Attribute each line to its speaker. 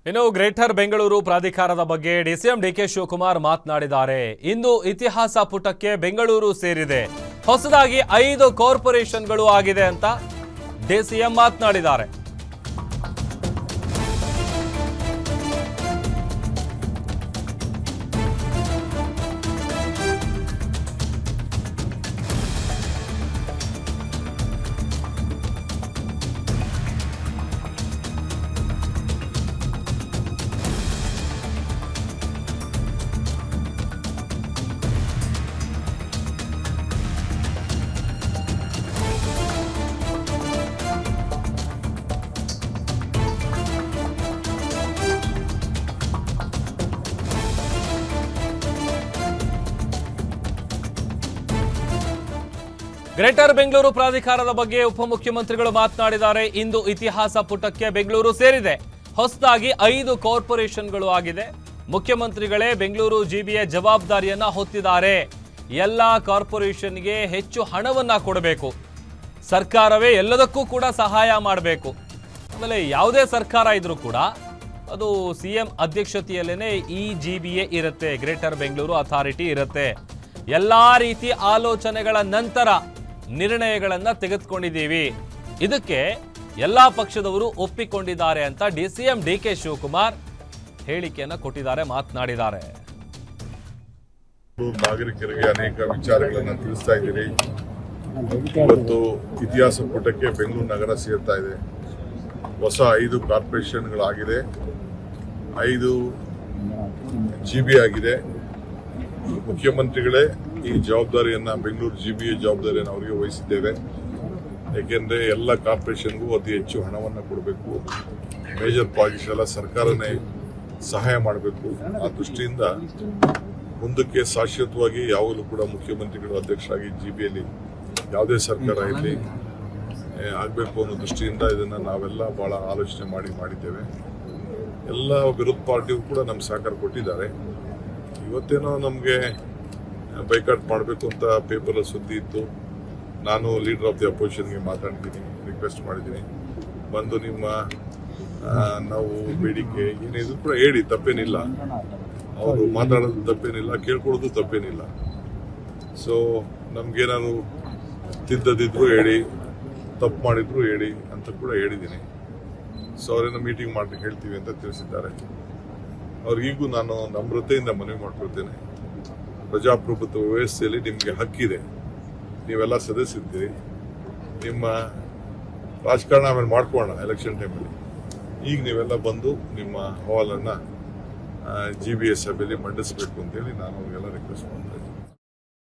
Speaker 1: ಇನ್ನು ಗ್ರೇಟರ್ ಬೆಂಗಳೂರು ಪ್ರಾಧಿಕಾರದ ಬಗ್ಗೆ ಡಿಸಿಎಂ ಡಿಕೆ ಶಿವಕುಮಾರ್ ಮಾತನಾಡಿದ್ದಾರೆ. ಇಂದು ಇತಿಹಾಸ ಪುಟಕ್ಕೆ ಬೆಂಗಳೂರು ಸೇರಿದೆ. ಹೊಸದಾಗಿ 5 ಕಾರ್ಪೊರೇಷನ್ಗಳು ಆಗಿದೆ ಅಂತ ಡಿಸಿಎಂ ಮಾತನಾಡಿದ್ದಾರೆ. ಗ್ರೇಟರ್ ಬೆಂಗಳೂರು ಪ್ರಾಧಿಕಾರದ ಬಗ್ಗೆ ಉಪಮುಖ್ಯಮಂತ್ರಿಗಳು ಮಾತನಾಡಿದ್ದಾರೆ. ಇಂದು ಇತಿಹಾಸ ಪುಟಕ್ಕೆ ಬೆಂಗಳೂರು ಸೇರಿದೆ. ಹೊಸದಾಗಿ 5 ಕಾರ್ಪೊರೇಷನ್ಗಳು ಆಗಿದೆ. ಮುಖ್ಯಮಂತ್ರಿಗಳೇ ಬೆಂಗಳೂರು ಜಿಬಿಎ ಜವಾಬ್ದಾರಿಯನ್ನ ಹೊತ್ತಿದ್ದಾರೆ. ಎಲ್ಲ ಕಾರ್ಪೊರೇಷನ್ಗೆ ಹೆಚ್ಚು ಹಣವನ್ನ ಕೊಡಬೇಕು. ಸರ್ಕಾರವೇ ಎಲ್ಲದಕ್ಕೂ ಕೂಡ ಸಹಾಯ ಮಾಡಬೇಕು. ಆಮೇಲೆ ಯಾವುದೇ ಸರ್ಕಾರ ಇದ್ರೂ ಕೂಡ ಅದು ಸಿಎಂ ಅಧ್ಯಕ್ಷತೆಯಲ್ಲೇನೆ ಈ ಜಿಬಿಎ ಇರುತ್ತೆ, ಗ್ರೇಟರ್ ಬೆಂಗಳೂರು ಅಥಾರಿಟಿ ಇರುತ್ತೆ. ಎಲ್ಲಾ ರೀತಿ ಆಲೋಚನೆಗಳ ನಂತರ ನಿರ್ಣಯಗಳನ್ನ ತೆಗೆದುಕೊಂಡಿದ್ದೀವಿ. ಇದಕ್ಕೆ ಎಲ್ಲಾ ಪಕ್ಷದವರು ಒಪ್ಪಿಕೊಂಡಿದ್ದಾರೆ ಅಂತ ಡಿಸಿಎಂ ಡಿಕೆ ಶಿವಕುಮಾರ್ ಹೇಳಿಕೆಯನ್ನ ಕೊಟ್ಟಿದ್ದಾರೆ, ಮಾತನಾಡಿದ್ದಾರೆ.
Speaker 2: ನಾಗರಿಕರಿಗೆ ಅನೇಕ ವಿಚಾರಗಳನ್ನು ತಿಳಿಸ್ತಾ ಇದ್ದೀರಿ. ಇವತ್ತು ಇತಿಹಾಸ ಪುಟಕ್ಕೆ ಬೆಂಗಳೂರು ನಗರ ಸೇರ್ತಾ ಇದೆ. ಹೊಸ 5 ಕಾರ್ಪೊರೇಷನ್ಗಳಾಗಿದೆ, 5 ಜಿಬಿ ಆಗಿದೆ. ಮುಖ್ಯಮಂತ್ರಿಗಳೇ ಈ ಜವಾಬ್ದಾರಿಯನ್ನ, ಬೆಂಗಳೂರು ಜಿಬಿಎ ಜವಾಬ್ದಾರಿಯನ್ನು ಅವರಿಗೆ ವಹಿಸಿದ್ದೇವೆ. ಏಕೆಂದರೆ ಎಲ್ಲ ಕಾರ್ಪೊರೇಷನ್ಗೂ ಅತಿ ಹೆಚ್ಚು ಹಣವನ್ನು ಕೊಡಬೇಕು. ಮೇಜರ್ ಪ್ರಾಜೆಕ್ಟ್ಸ್ ಎಲ್ಲ ಸರ್ಕಾರನೇ ಸಹಾಯ ಮಾಡಬೇಕು. ಆ ದೃಷ್ಟಿಯಿಂದ ಮುಂದಕ್ಕೆ ಶಾಶ್ವತವಾಗಿ ಯಾವಾಗಲೂ ಕೂಡ ಮುಖ್ಯಮಂತ್ರಿಗಳು ಅಧ್ಯಕ್ಷರಾಗಿ ಜಿಬಿಯಲ್ಲಿ ಯಾವುದೇ ಸರ್ಕಾರ ಇಲ್ಲಿ ಆಗಬೇಕು ಅನ್ನೋ ದೃಷ್ಟಿಯಿಂದ ಇದನ್ನು ನಾವೆಲ್ಲ ಬಹಳ ಆಲೋಚನೆ ಮಾಡಿದ್ದೇವೆ. ಎಲ್ಲ ವಿರೋಧ ಪಾರ್ಟಿಯು ಕೂಡ ನಮ್ಗೆ ಸಹಕಾರ ಕೊಟ್ಟಿದ್ದಾರೆ. ಇವತ್ತೇನೋ ನಮಗೆ ಬೈಕಾಟ್ ಮಾಡಬೇಕು ಅಂತ ಪೇಪರಲ್ಲಿ ಸುದ್ದಿ ಇತ್ತು. ನಾನು ಲೀಡರ್ ಆಫ್ ದಿ ಅಪೋಸಿಷನ್ಗೆ ಮಾತಾಡಿದ್ದೀನಿ, ರಿಕ್ವೆಸ್ಟ್ ಮಾಡಿದ್ದೀನಿ, ಬಂದು ನಿಮ್ಮ ನಾವು ಬೇಡಿಕೆ ಏನಿದ್ರು ಕೂಡ ಹೇಳಿ, ತಪ್ಪೇನಿಲ್ಲ. ಅವರು ಮಾತಾಡೋದು ತಪ್ಪೇನಿಲ್ಲ, ಕೇಳ್ಕೊಳ್ಳೋದು ತಪ್ಪೇನಿಲ್ಲ. ಸೊ ನಮಗೇನಾದ್ರು ತಿದ್ದದಿದ್ರು ಹೇಳಿ, ತಪ್ಪು ಮಾಡಿದ್ರು ಹೇಳಿ ಅಂತ ಕೂಡ ಹೇಳಿದ್ದೀನಿ. ಸೊ ಅವರೇನೋ ಮೀಟಿಂಗ್ ಮಾಡಿ ಹೇಳ್ತೀವಿ ಅಂತ ತಿಳಿಸಿದ್ದಾರೆ. ಅವ್ರಿಗೂ ನಾನು ನಮ್ರತೆಯಿಂದ ಮನವಿ ಮಾಡ್ಕೊಳ್ತೇನೆ. ಪ್ರಜಾಪ್ರಭುತ್ವ ವ್ಯವಸ್ಥೆಯಲ್ಲಿ ನಿಮಗೆ ಹಕ್ಕಿದೆ, ನೀವೆಲ್ಲ ಸದಸ್ಯರಿದ್ದೀರಿ. ನಿಮ್ಮ ರಾಜಕಾರಣ ಆಮೇಲೆ ಮಾಡ್ಕೊಳ್ಳೋಣ ಎಲೆಕ್ಷನ್ ಟೈಮಲ್ಲಿ. ಈಗ ನೀವೆಲ್ಲ ಬಂದು ನಿಮ್ಮ ಅಹವಾಲನ್ನು ಜಿಬಿಎ ಸಭೆಯಲ್ಲಿ ಮಂಡಿಸಬೇಕು ಅಂತೇಳಿ ನಾನು ಅವ್ರಿಗೆಲ್ಲ ರಿಕ್ವೆಸ್ಟ್ ಮಾಡ್ತಾ ಇದ್ದೀನಿ.